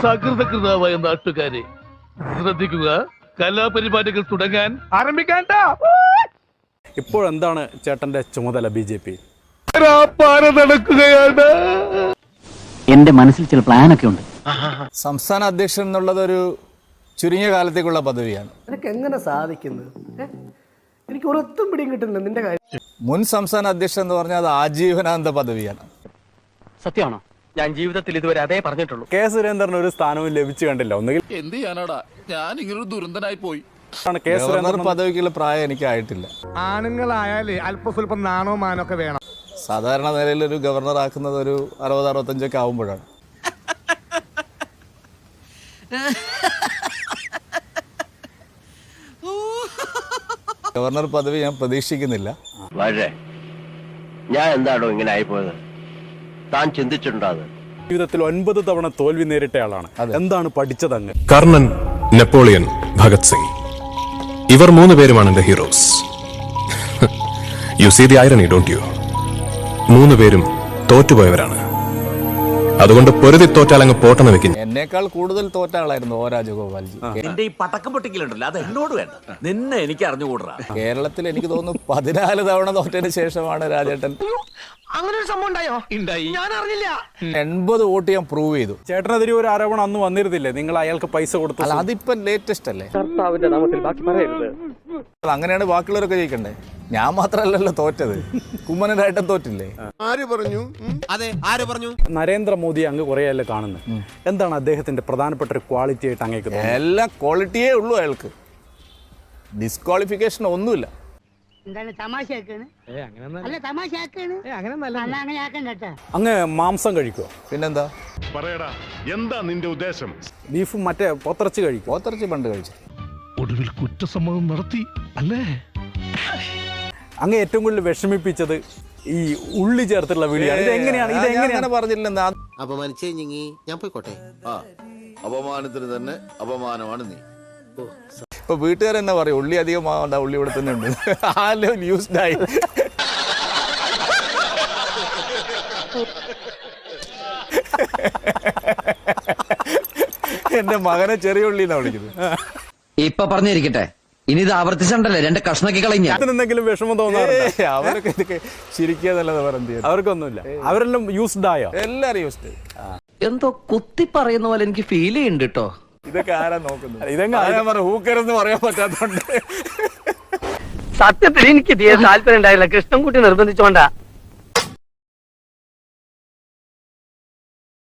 സകൃതകൃതാവായ നാട്ടുകാരെ ശ്രദ്ധിക്കുക, കലാപരിപാടികൾ തുടങ്ങാൻ ആരംഭിക്കാൻ. ഇപ്പോഴെന്താണ് ചേട്ടന്റെ ചുമതല BJP? നടക്കുകയാണ്. എന്റെ മനസ്സിൽ ചില പ്ലാനൊക്കെ ഉണ്ട്. സംസ്ഥാന അധ്യക്ഷൻ എന്നുള്ളതൊരു ചുരുങ്ങിയ കാലത്തേക്കുള്ള പദവിയാണ്. നിനക്ക് എങ്ങനെ സാധിക്കുന്നത്? എനിക്ക് ഒരൊത്തും പിടിയും കിട്ടുന്നില്ല നിന്റെ കാര്യം. മുൻ സംസ്ഥാന അധ്യക്ഷൻ എന്ന് പറഞ്ഞാൽ അത് ആജീവനാന്ത പദവിയാണ്. സത്യമാണോ? ഞാൻ ജീവിതത്തിൽ ഇതുവരെ അതേ പറഞ്ഞിട്ടുള്ളൂ. കെ സുരേന്ദ്രന് ഒരു സ്ഥാനവും ലഭിച്ചു കണ്ടില്ല. ഒന്നുകിൽ എന്ത് ചെയ്യാനാടാ, ഞാൻ ഇങ്ങനൊരു ദുരന്തനായി പോയി. കെ ഗവർണർ സുരേന്ദ്രൻ പദവിക്കുള്ള പ്രായം എനിക്ക് ആയിട്ടില്ല. ആണുങ്ങളായാലേ അല്പം സ്വല്പം നാണോ മാനൊക്കെ വേണം. സാധാരണ നിലയിൽ ഒരു ഗവർണർ ആക്കുന്നത് ഒരു 60-65 ആവുമ്പോഴാണ്. ഗവർണർ പദവി ഞാൻ പ്രതീക്ഷിക്കുന്നില്ല. വളരെ ഞാൻ എന്താണോ ഇങ്ങനെ ആയിപ്പോയത്, താൻ ചിന്തിച്ചിട്ടുണ്ടോ? അത് ജീവിതത്തിൽ 9 തവണ തോൽവി നേരിട്ടയാളാണ്. എന്താണ് പഠിച്ചത് അങ്ങ്? കർണൻ, നെപ്പോളിയൻ, ഭഗത് സിംഗ്, ഇവർ 3 പേരുമാണ് എന്റെ heroes. You see the irony, don't you? 3 പേരും തോറ്റുപോയവരാണ്. അതുകൊണ്ട് പൊരുതി തോറ്റാൽ അങ്ങ് പോട്ടെന്ന് വെക്കുന്നു. എന്നേക്കാൾ കൂടുതൽ തോറ്റ ആളായിരുന്നു O രാജഗോപാൽജി. നിന്റെ ഈ പടക്കം പൊട്ടിക്കലുണ്ടല്ലോ, അത് എന്നോട് വേണ്ട, നിന്നെ എനിക്ക് അറിഞ്ഞുകൂടാ. കേരളത്തിൽ എനിക്ക് തോന്നുന്നു 14 തവണ തോറ്റതിന് ശേഷമാണ് രാജേട്ടൻ. അങ്ങനെ ഒരു സംഭവം ഉണ്ടായോ? ഞാൻ അറിഞ്ഞില്ല. 80 വോട്ട് ഞാൻ പ്രൂവ് ചെയ്തു. ചേട്ടനെതിരെ ഒരു ആരോപണം അന്ന് വന്നിരുന്നില്ലേ? നിങ്ങൾ അയാൾക്ക് പൈസ കൊടുത്തു. അല്ല, അതിപ്പോ ലേറ്റസ്റ്റ് അല്ലേ? അങ്ങനെയാണ് ബാക്കിയുള്ളവരൊക്കെ ജയിക്കണ്ടേ. ഞാൻ മാത്രല്ലല്ലോ തോറ്റത്, കുമ്മനരായിട്ടും തോറ്റില്ലേ? ആര് പറഞ്ഞു? അതെ, ആര് പറഞ്ഞു? നരേന്ദ്രമോദി അങ്ങ് കുറെയല്ലേ കാണുന്നത്. എന്താണ് അദ്ദേഹത്തിന്റെ പ്രധാനപ്പെട്ട ഒരു ക്വാളിറ്റി ആയിട്ട് അങ്ങേക്ക് തോന്നുന്നത്? എല്ലാ ക്വാളിറ്റിയേ ഉള്ളൂ അയാൾക്ക്. ഡിസ്ക്വാളിഫിക്കേഷൻ ഒന്നുമില്ല. അങ്ങ് മാംസം കഴിക്കുമോ? പിന്നെന്താ? പറയടാ, എന്താ നിന്റെ ഉദ്ദേശം? ബീഫ് മറ്റേ പോത്തിറച്ചി കഴിക്കും? പോത്തിറച്ചി പണ്ട് കഴിച്ചു. ഒടുവിൽ കുറ്റസമ്മതം നടത്തി അല്ലേ? അങ്ങ് ഏറ്റവും കൂടുതൽ വിഷമിപ്പിച്ചത് ഈ ഉള്ളി ചേർത്തുള്ള വിളിയാണ്. ഇതെങ്ങനെയാണ്? അങ്ങനെ പറഞ്ഞില്ലെന്ന്. അപമാനിച്ചേ ഞാൻ പോയിക്കോട്ടെ. അപമാനത്തിന് തന്നെ അപമാനമാണ് നീ. ഇപ്പൊ വീട്ടുകാർ തന്നെ പറയും ഉള്ളി അധികം ആവണ്ട, ഉള്ളി ഇവിടെ തന്നെ ഉണ്ട്. ആ ലെവൽ യൂസ്ഡ് ആയി. എന്റെ മകനെ ചെറിയ ഉള്ളി എന്നാ വിളിക്കുന്നത്. ഇപ്പൊ പറഞ്ഞിരിക്കട്ടെ, ഇനി ഇത് ആവർത്തിച്ചണ്ടല്ലേ 2 കഷ്ണക്കി കളഞ്ഞ. എന്തെങ്കിലും വിഷമം തോന്നാറുണ്ട്? അവരൊക്കെ ഇതൊക്കെ ചിരിക്കാന്നല്ലാതെ പറഞ്ഞത് അവർക്കൊന്നുമില്ല. അവരെല്ലാം യൂസ്ഡ് ആയോ? എല്ലാരും യൂസ്ഡ്. എന്തോ കുത്തി പറയുന്ന പോലെ എനിക്ക് ഫീൽ ചെയ്യുന്നുണ്ട് കേട്ടോ. ഇതൊക്കെ ആരാ നോക്കുന്നത്? ഇതെങ്ങനെ ഹൂക്കരെന്ന് പറയാൻ പറ്റാത്തോണ്ട്. സത്യത്തിൽ എനിക്ക് തീരെ താല്പര്യം ഉണ്ടായില്ല. കൃഷ്ണൻകുട്ടി നിർബന്ധിച്ചോണ്ടാ.